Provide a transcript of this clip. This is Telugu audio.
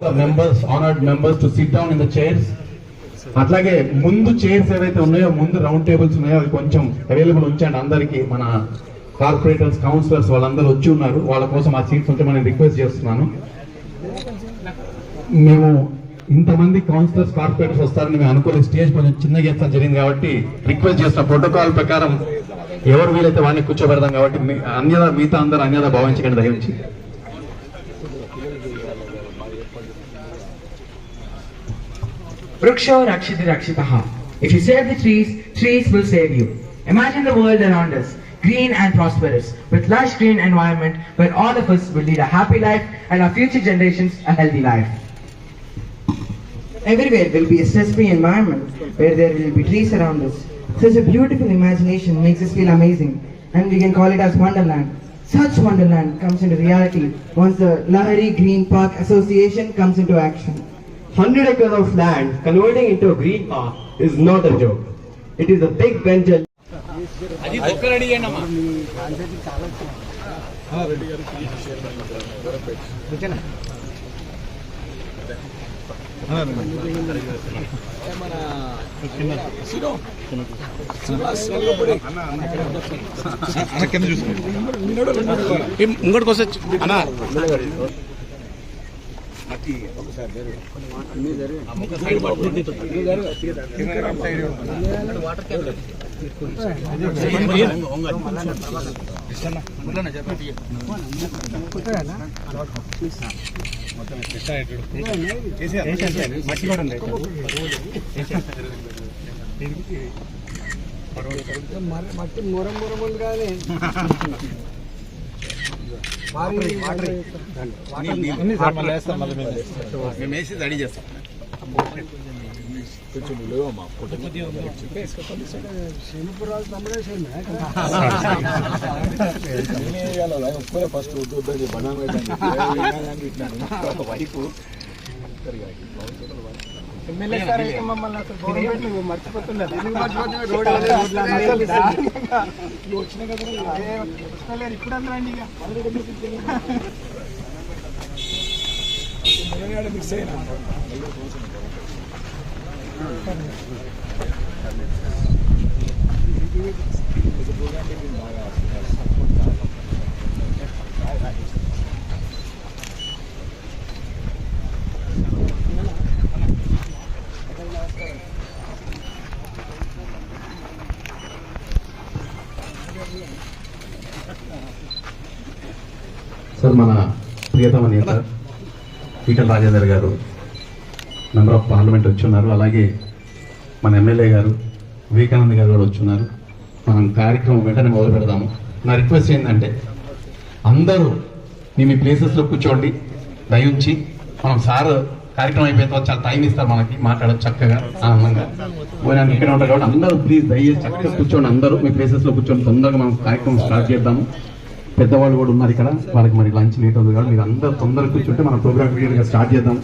members, honored members to sit down in the chairs. అట్లాగే ముందు చైర్స్ ఏవైతే ఉన్నాయో ముందు రౌండ్ టేబుల్స్ ఉన్నాయో అవి కొంచెం అవైలబుల్ ఉంచండి అందరికి. మన కార్పొరేటర్స్ కౌన్సిలర్స్ వాళ్ళందరూ వచ్చి ఉన్నారు, వాళ్ళ కోసం ఆ సీట్స్ ఉంచమని రిక్వెస్ట్ చేస్తున్నాను. మేము ఇంతమంది కౌన్సిలర్స్ కార్పొరేటర్స్ వస్తారని మేము అనుకోలే, స్టేజ్ కొంచెం చిన్నగా చేస్తాం జరిగింది కాబట్టి రిక్వెస్ట్ చేస్తున్న ప్రోటోకాల్ ప్రకారం ఎవరు వీలైతే వాడిని కూర్చోబెడదాం కాబట్టి మిగతా అందరూ అన్యదా భావించకండి దయచేసి. Vriksho Rakshiti Rakshitaha. If you save the trees, trees will save you. Imagine the world around us, green and prosperous, with lush green environment where all of us will lead a happy life and our future generations a healthy life. Everywhere will be a stress-free environment where there will be trees around us. Such a beautiful imagination makes us feel amazing, and we can call it as Wonderland. Such Wonderland comes into reality once the Lahari Green Park Association comes into action. 100 acres of land converting into a green park is not a joke. It is a big venture. ఇంకోటికి వస్తే అన్నా మట్టి కూడా ఉంది మట్టి మూరం ఉంది కానీ మేము వేసి రెడీ చేస్తాం. శనిపురాలు తమ్ముడే ఫస్ట్ వైపు ఎమ్మెల్యే సార్ అయితే మమ్మల్ని అసలు గవర్నమెంట్ నువ్వు మర్చిపోతున్నారు. వచ్చిన కదా ఇప్పుడు అందరండి ఇక మిక్స్ అయినా సార్ మన ప్రియతమ నేత ఈటల రాజేందర్ గారు మెంబర్ ఆఫ్ పార్లమెంట్ వచ్చున్నారు, అలాగే మన ఎమ్మెల్యే గారు వివేకానంద్ గారు కూడా వచ్చున్నారు. మనం కార్యక్రమం వెంటనే మొదలు పెడదాము. నా రిక్వెస్ట్ ఏంటంటే అందరూ మీ ప్లేసెస్లో కూర్చోండి దయించి. మనం సార్ కార్యక్రమం అయిపోయిన తర్వాత చాలా టైం ఇస్తారు మనకి మాట్లాడచ్చు చక్కగా ఆనందంగా. పోయినా ఇక్కడ ఉంటారు కాబట్టి అందరూ ప్లీజ్ దయచేసి చక్కగా కూర్చోండి, అందరూ మీ ప్లేసెస్లో కూర్చొని తొందరగా మనం కార్యక్రమం స్టార్ట్ చేద్దాము. పెద్దవాళ్ళు కూడా ఉన్నారు ఇక్కడ, వాళ్ళకి మరి లంచ్ లేట్ అవుతుంది కాబట్టి మీరు అందరూ తొందరగా కూర్చుంటే మన ప్రోగ్రామ్ క్లియర్గా స్టార్ట్ చేద్దాం.